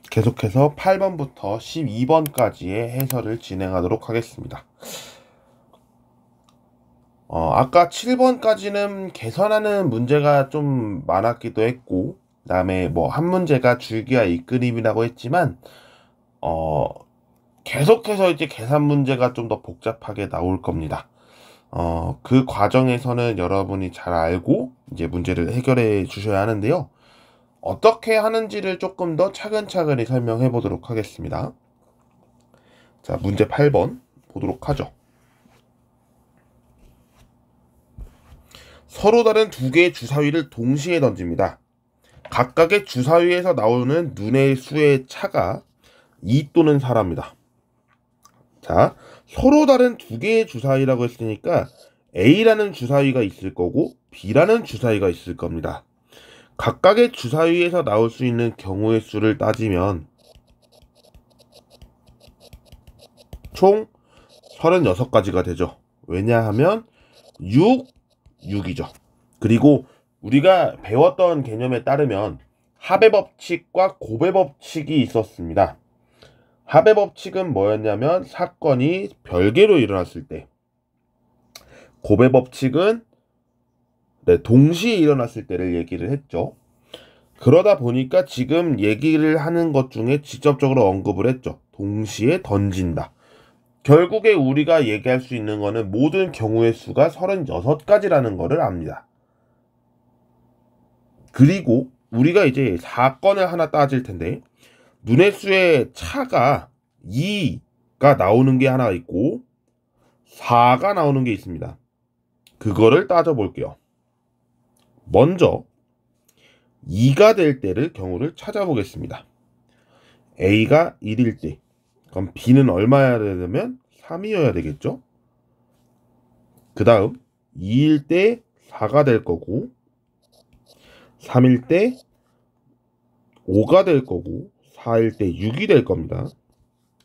계속해서 8번부터 12번까지의 해설을 진행하도록 하겠습니다. 아까 7번까지는 계산하는 문제가 좀 많았기도 했고, 그 다음에 뭐 한 문제가 줄기와 이끌림이라고 했지만, 계속해서 이제 계산 문제가 좀 더 복잡하게 나올 겁니다. 그 과정에서는 여러분이 잘 알고 이제 문제를 해결해 주셔야 하는데요. 어떻게 하는지를 조금 더 차근차근히 설명해 보도록 하겠습니다. 자, 문제 8번 보도록 하죠. 서로 다른 두 개의 주사위를 동시에 던집니다. 각각의 주사위에서 나오는 눈의 수의 차가 2 또는 4랍니다. 자, 서로 다른 두 개의 주사위라고 했으니까 A라는 주사위가 있을 거고 B라는 주사위가 있을 겁니다. 각각의 주사위에서 나올 수 있는 경우의 수를 따지면 총 36가지가 되죠. 왜냐하면 6이죠. 그리고 우리가 배웠던 개념에 따르면 합의 법칙과 곱의 법칙이 있었습니다. 합의 법칙은 뭐였냐면 사건이 별개로 일어났을 때, 곱의 법칙은 동시에 일어났을 때를 얘기를 했죠. 그러다 보니까 지금 얘기를 하는 것 중에 직접적으로 언급을 했죠. 동시에 던진다. 결국에 우리가 얘기할 수 있는 거는 모든 경우의 수가 36가지라는 거를 압니다. 그리고 우리가 이제 사건을 하나 따질 텐데, 눈의 수의 차가 2가 나오는 게 하나 있고 4가 나오는 게 있습니다. 그거를 따져볼게요. 먼저 2가 될 때를 경우를 찾아보겠습니다. A가 1일 때, 그럼 B는 얼마여야 되냐면 3이어야 되겠죠? 그 다음 2일 때 4가 될 거고, 3일 때 5가 될 거고, 4일 때 6이 될 겁니다.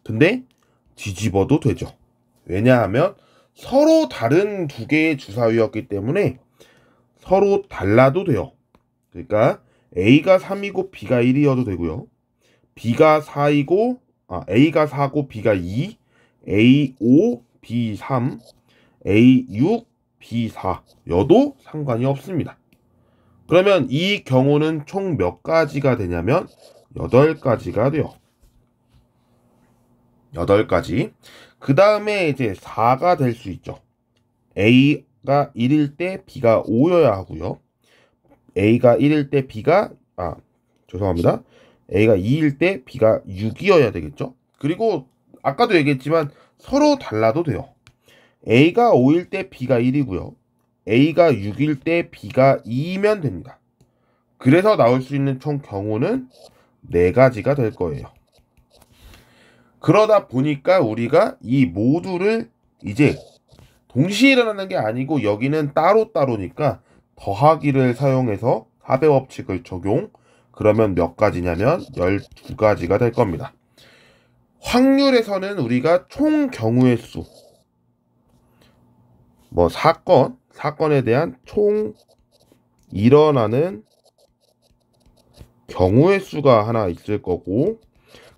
근데 뒤집어도 되죠. 왜냐하면 서로 다른 두 개의 주사위였기 때문에 서로 달라도 돼요. 그러니까 A가 3이고 B가 1이어도 되고요. A가 4고 B가 2, A5, B3, A6, B4여도 상관이 없습니다. 그러면 이 경우는 총 몇 가지가 되냐면 8가지가 돼요. 8가지. 그 다음에 이제 4가 될 수 있죠. A가 1일 때 B가 5여야 하고요. A가 1일 때 죄송합니다. A가 2일 때 B가 6이어야 되겠죠. 그리고 아까도 얘기했지만 서로 달라도 돼요. A가 5일 때 B가 1이고요. A가 6일 때 B가 2이면 됩니다. 그래서 나올 수 있는 총 경우는 4가지가 될 거예요. 그러다 보니까 우리가 이 모두를 이제 동시에 일어나는 게 아니고 여기는 따로따로니까 더하기를 사용해서 합의 법칙을 적용. 그러면 몇 가지냐면 12가지가 될 겁니다. 확률에서는 우리가 총 경우의 수, 뭐 사건에 대한 총 일어나는 경우의 수가 하나 있을 거고,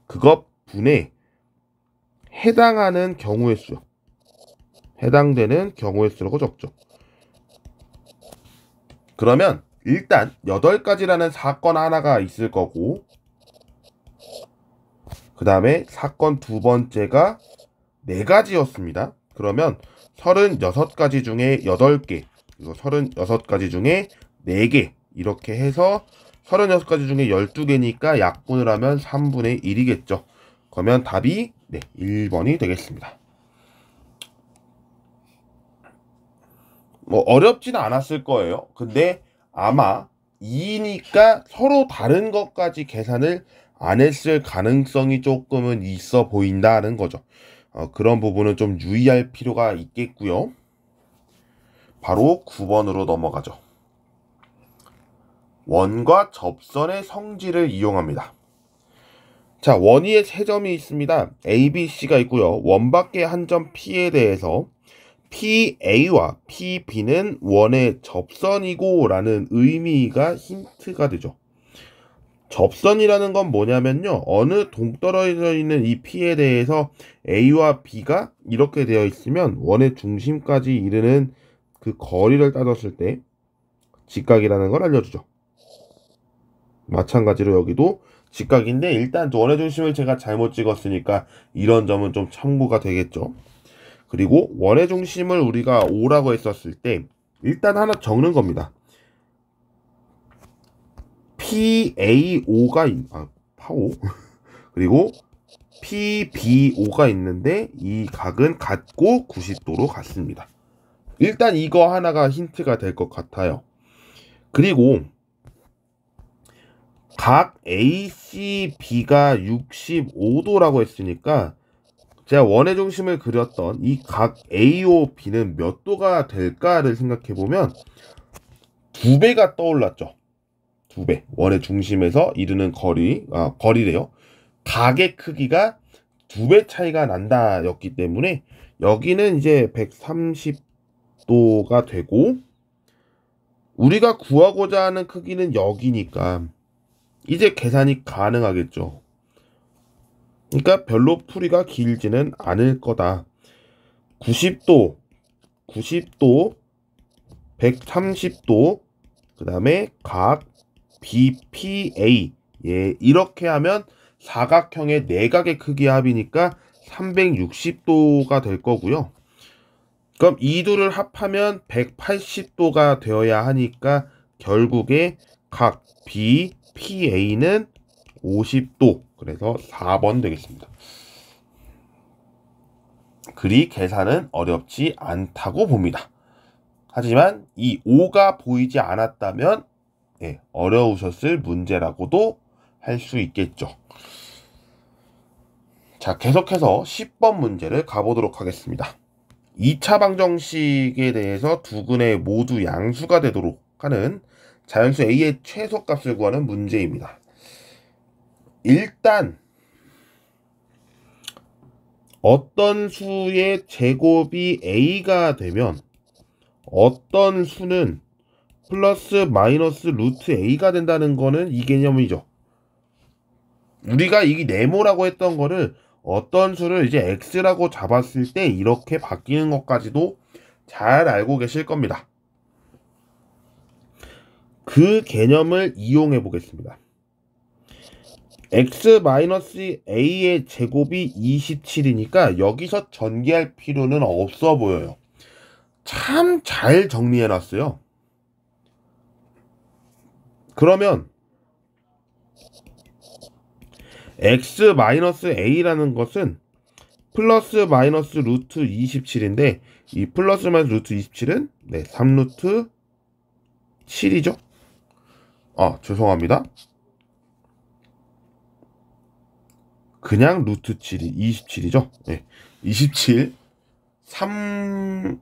그것 분에 해당하는 경우의 수, 해당되는 경우의 수라고 적죠. 그러면 일단 8가지라는 사건 하나가 있을 거고, 그 다음에 사건 두 번째가 4가지였습니다. 그러면 36가지 중에 8개, 그리고 36가지 중에 4개, 이렇게 해서 36가지 중에 12개니까 약분을 하면 3분의 1이겠죠. 그러면 답이 1번이 되겠습니다. 뭐 어렵지는 않았을 거예요. 근데 아마 2니까 서로 다른 것까지 계산을 안 했을 가능성이 조금은 있어 보인다는 거죠. 그런 부분은 좀 유의할 필요가 있겠고요. 바로 9번으로 넘어가죠. 원과 접선의 성질을 이용합니다. 자, 원위에 3점이 있습니다. A, B, C가 있고요. 원밖의 한 점 P에 대해서 PA와 PB는 원의 접선이고 라는 의미가 힌트가 되죠. 접선이라는 건 뭐냐면요. 어느 동떨어져 있는 이 P에 대해서 A와 B가 이렇게 되어 있으면 원의 중심까지 이르는 그 거리를 따졌을 때 직각이라는 걸 알려주죠. 마찬가지로 여기도 직각인데 일단 원의 중심을 제가 잘못 찍었으니까 이런 점은 좀 참고가 되겠죠. 그리고 원의 중심을 우리가 O라고 했었을 때 일단 하나 적는 겁니다. PAO가 파오 그리고 PBO가 있는데 이 각은 같고 90도로 같습니다. 일단 이거 하나가 힌트가 될 것 같아요. 그리고 각 ACB가 65도라고 했으니까 제가 원의 중심을 그렸던 이 각 AOB는 몇 도가 될까를 생각해보면 2배가 떠올랐죠. 2배. 원의 중심에서 이르는 거리래요. 각의 크기가 2배 차이가 난다 였기 때문에 여기는 이제 130도가 되고 우리가 구하고자 하는 크기는 여기니까 이제 계산이 가능하겠죠. 그러니까 별로 풀이가 길지는 않을 거다. 90도, 130도, 그 다음에 각 BPA. 예, 이렇게 하면 사각형의 내각의 크기 합이니까 360도가 될 거고요. 그럼 이 둘을 합하면 180도가 되어야 하니까 결국에 각 BPA는 50도. 그래서 4번 되겠습니다. 그리 계산은 어렵지 않다고 봅니다. 하지만 이 5가 보이지 않았다면 어려우셨을 문제라고도 할 수 있겠죠. 자, 계속해서 10번 문제를 가보도록 하겠습니다. 2차 방정식에 대해서 두 근의 모두 양수가 되도록 하는 자연수 A의 최소값을 구하는 문제입니다. 일단 어떤 수의 제곱이 A가 되면 어떤 수는 플러스 마이너스 루트 A가 된다는 거는 이 개념이죠. 우리가 이 네모라고 했던 거를 어떤 수를 이제 X라고 잡았을 때 이렇게 바뀌는 것까지도 잘 알고 계실 겁니다. 그 개념을 이용해 보겠습니다. X-A의 제곱이 27이니까 여기서 전개할 필요는 없어 보여요. 참 잘 정리해 놨어요. 그러면 X-A라는 것은 플러스 마이너스 루트 27인데 이 플러스 마이너스 루트 27은 3루트 7이죠. 죄송합니다. 그냥 루트 7이 27이죠. 27 39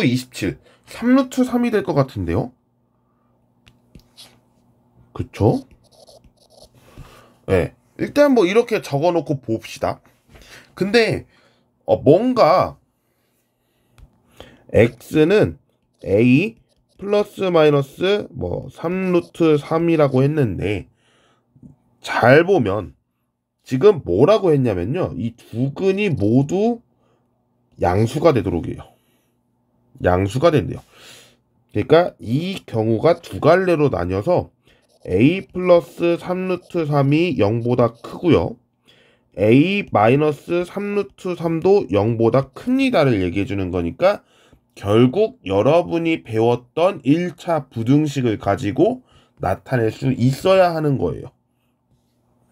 27 3루트 3이 될 것 같은데요. 그쵸? 일단 뭐 이렇게 적어놓고 봅시다. 근데 뭔가 X는 A 플러스 마이너스 3루트 3이라고 했는데 잘 보면 지금 뭐라고 했냐면요. 이 두 근이 모두 양수가 되도록이에요. 양수가 된대요. 그러니까 이 경우가 두 갈래로 나뉘어서 A 플러스 3루트 3이 0보다 크고요. A 마이너스 3루트 3도 0보다 큽니다를 얘기해 주는 거니까 결국 여러분이 배웠던 1차 부등식을 가지고 나타낼 수 있어야 하는 거예요.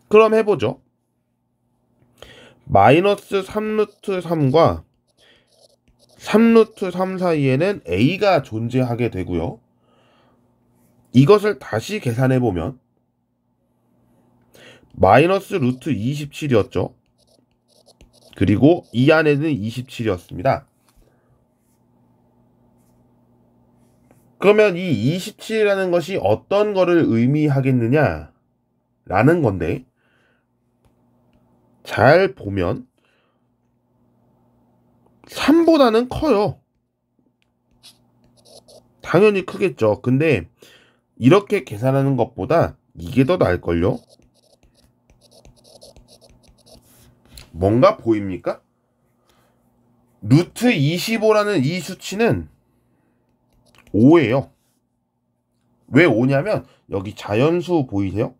그럼 해보죠. 마이너스 3루트 3과 3루트 3 사이에는 A가 존재하게 되고요. 이것을 다시 계산해보면 마이너스 루트 27이었죠. 그리고 이 안에는 27이었습니다. 그러면 이 27이라는 것이 어떤 거를 의미하겠느냐 라는 건데 잘 보면 3보다는 커요. 당연히 크겠죠. 근데 이렇게 계산하는 것보다 이게 더 나을걸요? 뭔가 보입니까? 루트 25라는 이 수치는 5예요. 왜 5냐면 여기 자연수 보이세요?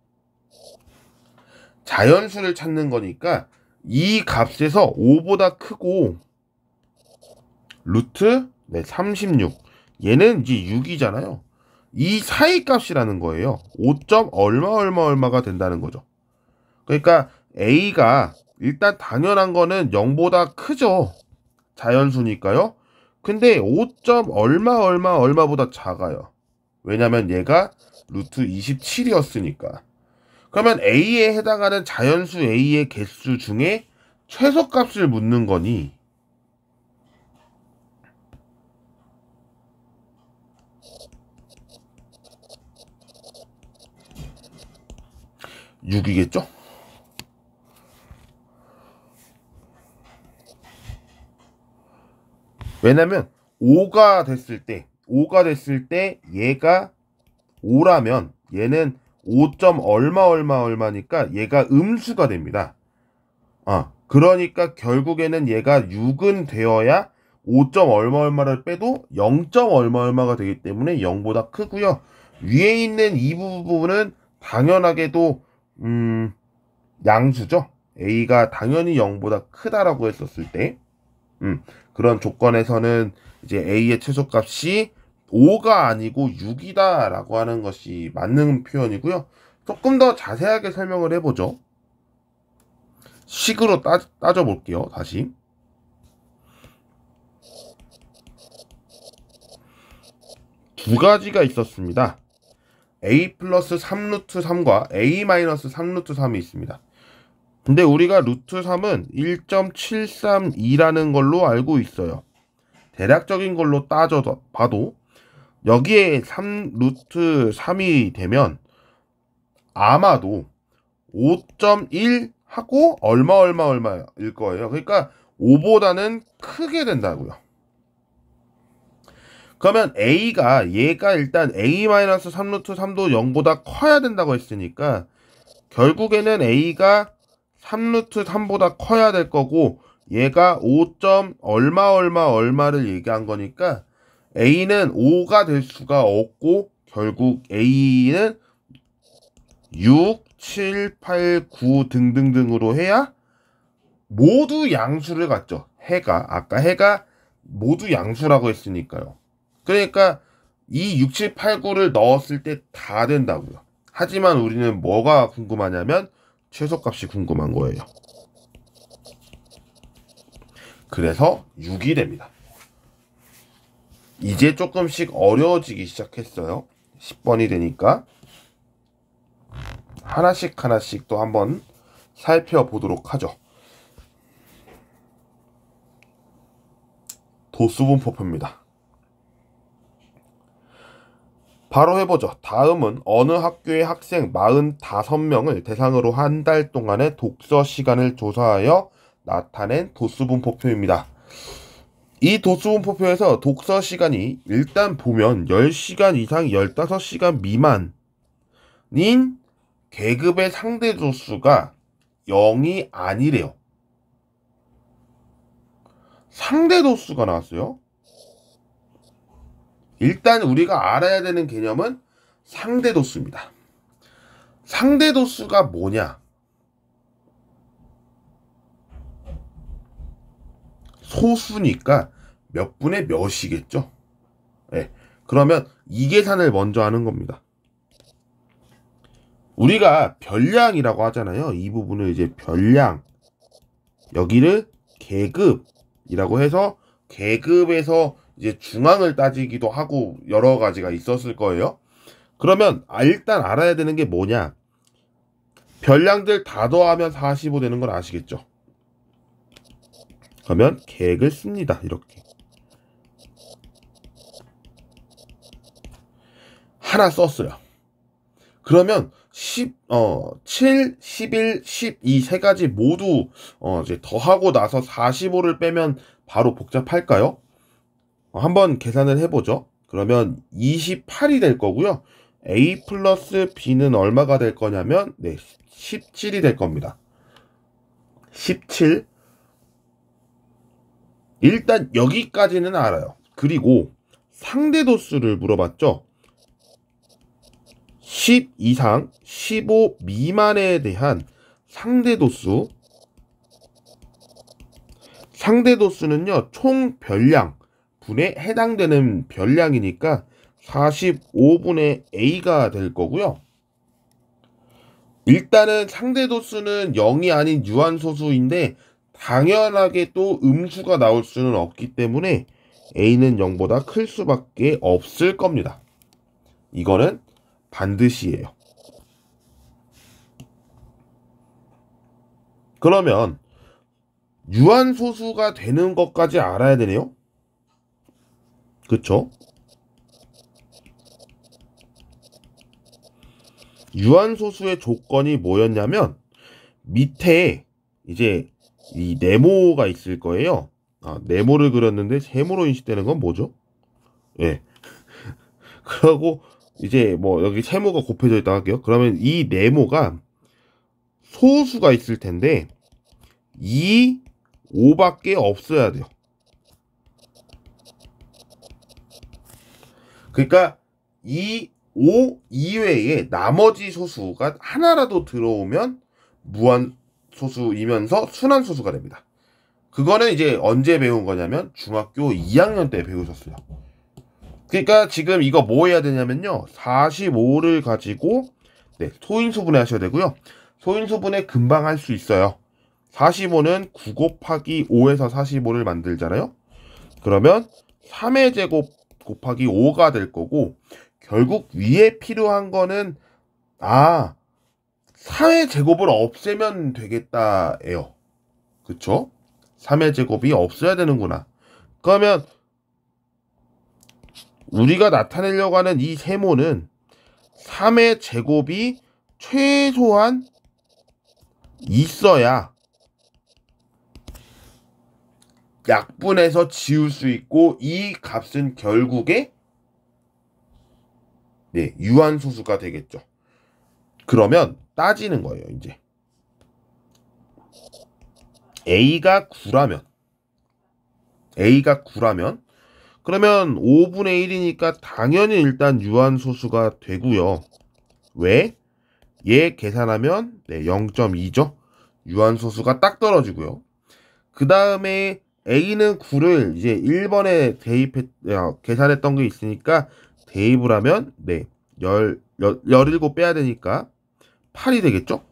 자연수를 찾는 거니까 이 값에서 5보다 크고 루트 36 얘는 이제 6이잖아요. 이 사이 값이라는 거예요. 5. 얼마가 된다는 거죠. 그러니까 A가 일단 당연한 거는 0보다 크죠. 자연수니까요. 근데 5. 얼마보다 작아요. 왜냐면 얘가 루트 27이었으니까. 그러면 A에 해당하는 자연수 A의 개수 중에 최소값을 묻는 거니 6이겠죠? 왜냐면 5가 됐을 때 얘가 5라면 얘는 5. 얼마니까 얘가 음수가 됩니다. 그러니까 결국에는 얘가 6은 되어야 5. 얼마를 빼도 0. 얼마가 되기 때문에 0보다 크고요. 위에 있는 이 부분은 당연하게도 양수죠. A가 당연히 0보다 크다라고 했었을 때 그런 조건에서는 이제 A의 최소값이 5가 아니고 6이다 라고 하는 것이 맞는 표현이고요. 조금 더 자세하게 설명을 해보죠. 식으로 따져볼게요. 다시 두 가지가 있었습니다. A 플러스 3루트 3과 A 마이너스 3루트 3이 있습니다. 근데 우리가 루트 3은 1.732라는 걸로 알고 있어요. 대략적인 걸로 따져봐도 여기에 3루트 3이 되면 아마도 5.1 하고 얼마일 거예요. 그러니까 5보다는 크게 된다고요. 그러면 얘가 일단 A-3루트 3도 0보다 커야 된다고 했으니까 결국에는 A가 3루트 3보다 커야 될 거고 얘가 5. 얼마를 얘기한 거니까 A는 5가 될 수가 없고 결국 A는 6, 7, 8, 9 등등등으로 해야 모두 양수를 갖죠. 아까 해가 모두 양수라고 했으니까요. 그러니까 이 6, 7, 8, 9를 넣었을 때 다 된다고요. 하지만 우리는 뭐가 궁금하냐면 최소값이 궁금한 거예요. 그래서 6이 됩니다. 이제 조금씩 어려워지기 시작했어요. 10번이 되니까 하나씩 또 한번 살펴보도록 하죠. 도수분포표입니다. 바로 해보죠. 다음은 어느 학교의 학생 45명을 대상으로 한 달 동안의 독서 시간을 조사하여 나타낸 도수분포표입니다. 이 도수분포표에서 독서 시간이 일단 보면 10시간 이상 15시간 미만인 계급의 상대 도수가 0이 아니래요. 상대 도수가 나왔어요. 일단 우리가 알아야 되는 개념은 상대 도수입니다. 상대 도수가 뭐냐? 소수니까 몇 분의 몇이겠죠? 네. 그러면 이 계산을 먼저 하는 겁니다. 우리가 별량이라고 하잖아요. 이 부분을 이제 별량, 여기를 계급이라고 해서 계급에서 이제 중앙을 따지기도 하고 여러 가지가 있었을 거예요. 그러면 일단 알아야 되는 게 뭐냐? 별량들 다 더하면 45 되는 걸 아시겠죠? 그러면 계획을 씁니다. 이렇게 하나 썼어요. 그러면 7, 11, 12 세 가지 모두 이제 더하고 나서 45를 빼면 바로 복잡할까요? 한번 계산을 해보죠. 그러면 28이 될 거고요. A 플러스 B는 얼마가 될 거냐면 17이 될 겁니다. 17. 일단 여기까지는 알아요. 그리고 상대도수를 물어봤죠. 10 이상, 15 미만에 대한 상대도수. 상대도수는요, 총 별량 분에 해당되는 별량이니까 45분의 A가 될 거고요. 일단은 상대도수는 0이 아닌 유한소수인데 당연하게 또 음수가 나올 수는 없기 때문에 A는 0보다 클 수밖에 없을 겁니다. 이거는 반드시예요. 그러면 유한소수가 되는 것까지 알아야 되네요. 그쵸? 유한소수의 조건이 뭐였냐면 밑에 이제 이 네모가 있을 거예요. 네모를 그렸는데 세모로 인식되는 건 뭐죠? 예. 그러고 이제 뭐 여기 세모가 곱해져 있다 할게요. 그러면 이 네모가 소수가 있을 텐데 2, 5밖에 없어야 돼요. 그러니까 2, 5 이외에 나머지 소수가 하나라도 들어오면 무한소수이면서 순환소수가 됩니다. 그거는 이제 언제 배운 거냐면 중학교 2학년 때 배우셨어요. 그러니까 지금 이거 뭐 해야 되냐면요. 45를 가지고 소인수분해 하셔야 되고요. 소인수분해 금방 할 수 있어요. 45는 9 곱하기 5에서 45를 만들잖아요. 그러면 3의 제곱 곱하기 5가 될 거고 결국 위에 필요한 거는 3의 제곱을 없애면 되겠다예요. 그쵸? 3의 제곱이 없어야 되는구나. 그러면 우리가 나타내려고 하는 이 세모는 3의 제곱이 최소한 있어야 약분해서 지울 수 있고 이 값은 결국에 유한소수가 되겠죠. 그러면 따지는 거예요. 이제 A가 9라면 그러면 5분의 1이니까 당연히 일단 유한소수가 되고요. 왜? 얘 계산하면 0.2죠. 유한소수가 딱 떨어지고요. 그 다음에 A는 9를 이제 1번에 계산했던 게 있으니까 대입을 하면 17 빼야 되니까 8이 되겠죠?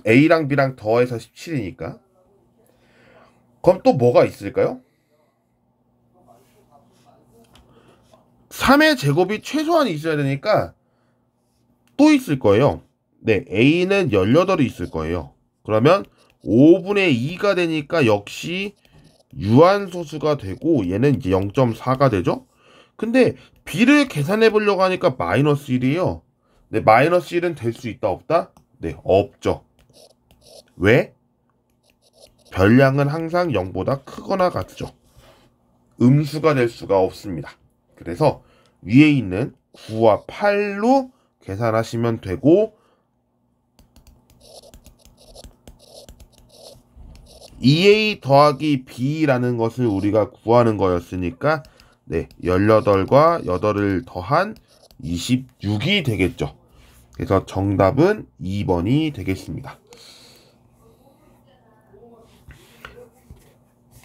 A랑 B랑 더해서 17이니까. 그럼 또 뭐가 있을까요? 3의 제곱이 최소한 있어야 되니까 또 있을 거예요. A는 18이 있을 거예요. 그러면 5분의 2가 되니까 역시 유한소수가 되고 얘는 이제 0.4가 되죠. 근데 B를 계산해 보려고 하니까 마이너스 1이에요. 마이너스 1은 될 수 있다 없다? 없죠. 왜? 별량은 항상 0보다 크거나 같죠. 음수가 될 수가 없습니다. 그래서 위에 있는 9와 8로 계산하시면 되고 2a 더하기 b라는 것을 우리가 구하는 거였으니까 18과 8을 더한 26이 되겠죠. 그래서 정답은 2번이 되겠습니다.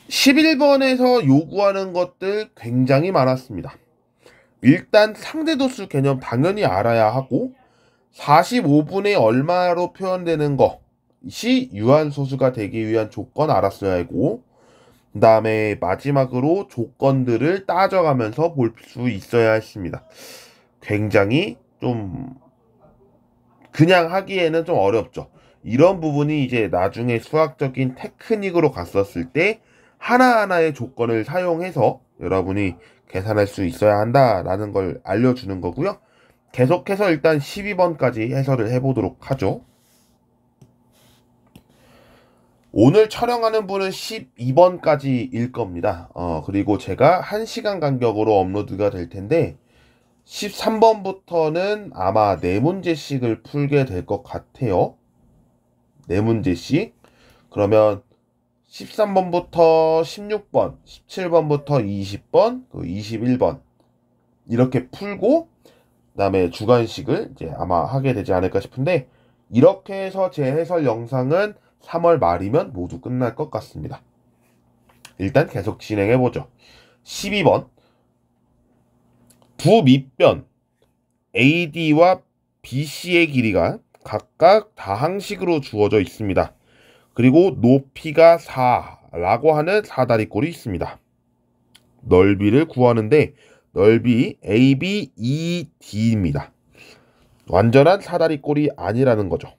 11번에서 요구하는 것들 굉장히 많았습니다. 일단 상대도수 개념 당연히 알아야 하고 45분의 얼마로 표현되는 것이 유한소수가 되기 위한 조건 알았어야 하고 그 다음에 마지막으로 조건들을 따져가면서 볼 수 있어야 했습니다. 굉장히 좀 그냥 하기에는 좀 어렵죠. 이런 부분이 이제 나중에 수학적인 테크닉으로 갔었을 때 하나하나의 조건을 사용해서 여러분이 계산할 수 있어야 한다라는 걸 알려주는 거고요. 계속해서 일단 12번까지 해설을 해보도록 하죠. 오늘 촬영하는 분은 12번까지일 겁니다. 그리고 제가 1시간 간격으로 업로드가 될 텐데 13번부터는 아마 4문제씩을 풀게 될 것 같아요. 4문제씩. 그러면 13번부터 16번, 17번부터 20번, 21번 이렇게 풀고 그다음에 주관식을 이제 아마 하게 되지 않을까 싶은데, 이렇게 해서 제 해설 영상은 3월 말이면 모두 끝날 것 같습니다. 일단 계속 진행해 보죠. 12번 두 밑변 AD와 BC의 길이가 각각 다항식으로 주어져 있습니다. 그리고 높이가 4라고 하는 사다리꼴이 있습니다. 넓이를 구하는데 넓이 AB, ED입니다. 완전한 사다리꼴이 아니라는 거죠.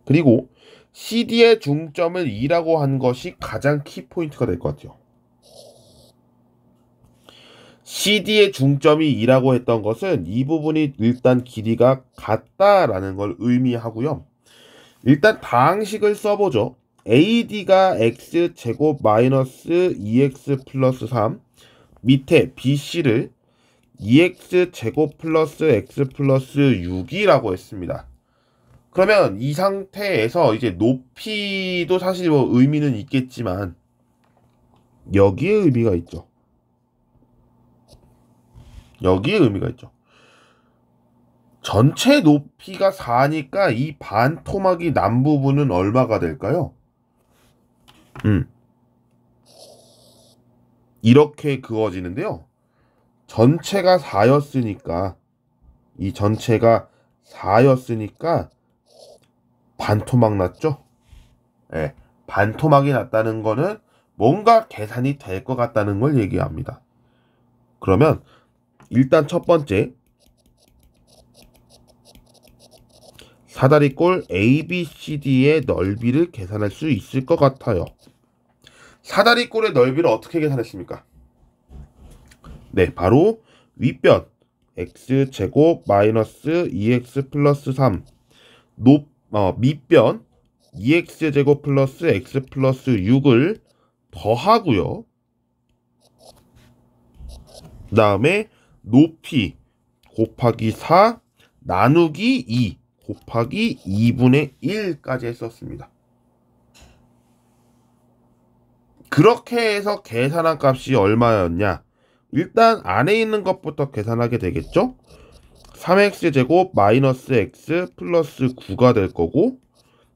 그리고 CD의 중점을 2라고 한 것이 가장 키포인트가 될 것 같아요. CD의 중점이 2라고 했던 것은 이 부분이 일단 길이가 같다라는 걸 의미하고요. 일단 다항식을 써보죠. AD가 x제곱 마이너스 2x 플러스 3, 밑에 BC를 2x제곱 플러스 x 플러스 6이라고 했습니다. 그러면 이 상태에서 이제 높이도 사실 뭐 의미는 있겠지만 여기에 의미가 있죠. 여기에 의미가 있죠. 전체 높이가 4니까 이 반토막이 난 부분은 얼마가 될까요? 이렇게 그어지는데요. 전체가 4였으니까 이 전체가 4였으니까 반토막 났죠? 네, 반토막이 났다는 거는 뭔가 계산이 될 것 같다는 걸 얘기합니다. 그러면 일단 첫 번째 사다리꼴 ABCD의 넓이를 계산할 수 있을 것 같아요. 사다리꼴의 넓이를 어떻게 계산했습니까? 네, 바로 윗변 x제곱 마이너스 2x 플러스 3 밑변 2x제곱 플러스 x 플러스 6을 더하고요. 그 다음에 높이 곱하기 4 나누기 2 곱하기 2분의 1까지 했었습니다. 그렇게 해서 계산한 값이 얼마였냐? 일단 안에 있는 것부터 계산하게 되겠죠? 3x제곱 마이너스 x 플러스 9가 될 거고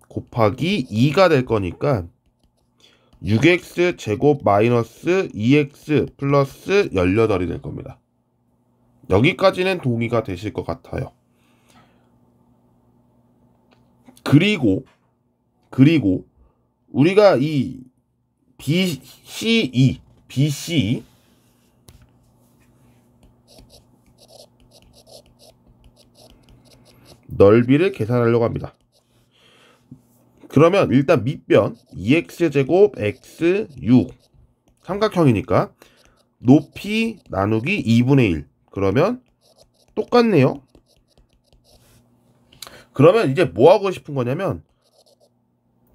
곱하기 2가 될 거니까 6x제곱 마이너스 2x 플러스 18이 될 겁니다. 여기까지는 동의가 되실 것 같아요. 그리고 우리가 이 BCE 넓이를 계산하려고 합니다. 그러면 일단 밑변 2x제곱 x 6 삼각형이니까 높이 나누기 2분의 1 그러면 똑같네요. 그러면 이제 뭐 하고 싶은 거냐면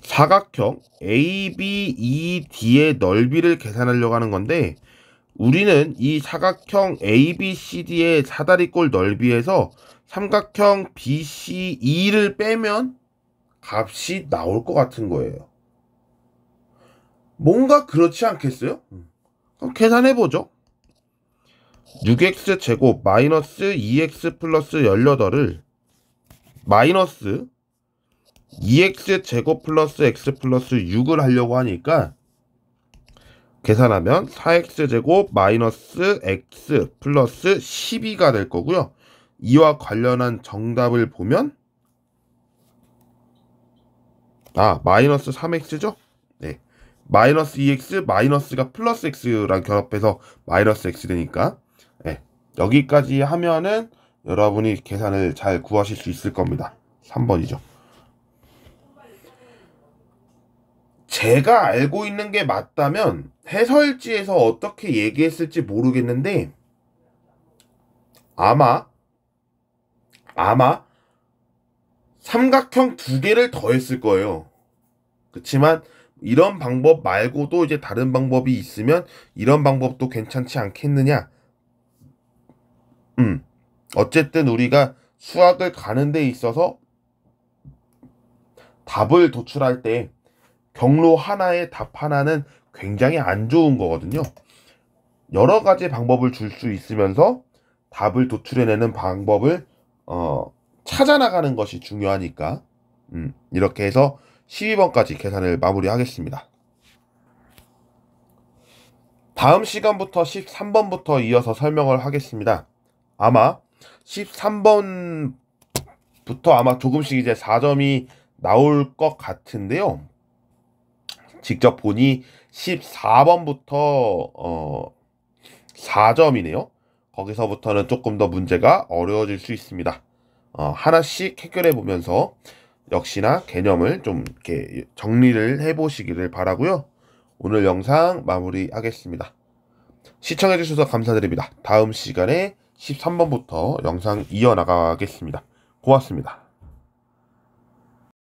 사각형 ABED의 넓이를 계산하려고 하는 건데, 우리는 이 사각형 ABCD의 사다리꼴 넓이에서 삼각형 BCE를 빼면 값이 나올 것 같은 거예요. 뭔가 그렇지 않겠어요? 그럼 계산해보죠. 6x제곱 마이너스 2x 플러스 18을 마이너스 2x제곱 플러스 x 플러스 6을 하려고 하니까 계산하면 4x제곱 마이너스 x 플러스 12가 될 거고요. 이와 관련한 정답을 보면 마이너스 3x죠? 네. 마이너스 2x 마이너스가 플러스 x랑 결합해서 마이너스 x 되니까 네. 여기까지 하면은 여러분이 계산을 잘 구하실 수 있을 겁니다. 3번이죠. 제가 알고 있는 게 맞다면 해설지에서 어떻게 얘기했을지 모르겠는데 아마 삼각형 두 개를 더했을 거예요. 그렇지만 이런 방법 말고도 이제 다른 방법이 있으면 이런 방법도 괜찮지 않겠느냐 어쨌든 우리가 수학을 가는 데 있어서 답을 도출할 때 경로 하나에 답 하나는 굉장히 안 좋은 거거든요. 여러 가지 방법을 줄 수 있으면서 답을 도출해내는 방법을 찾아나가는 것이 중요하니까 이렇게 해서 12번까지 계산을 마무리하겠습니다. 다음 시간부터 13번부터 이어서 설명을 하겠습니다. 아마 13번부터 아마 조금씩 이제 4점이 나올 것 같은데요. 직접 보니 14번부터 4점이네요. 거기서부터는 조금 더 문제가 어려워질 수 있습니다. 하나씩 해결해 보면서 역시나 개념을 좀 이렇게 정리를 해 보시기를 바라고요. 오늘 영상 마무리하겠습니다. 시청해 주셔서 감사드립니다. 다음 시간에 13번부터 영상 이어나가겠습니다. 고맙습니다.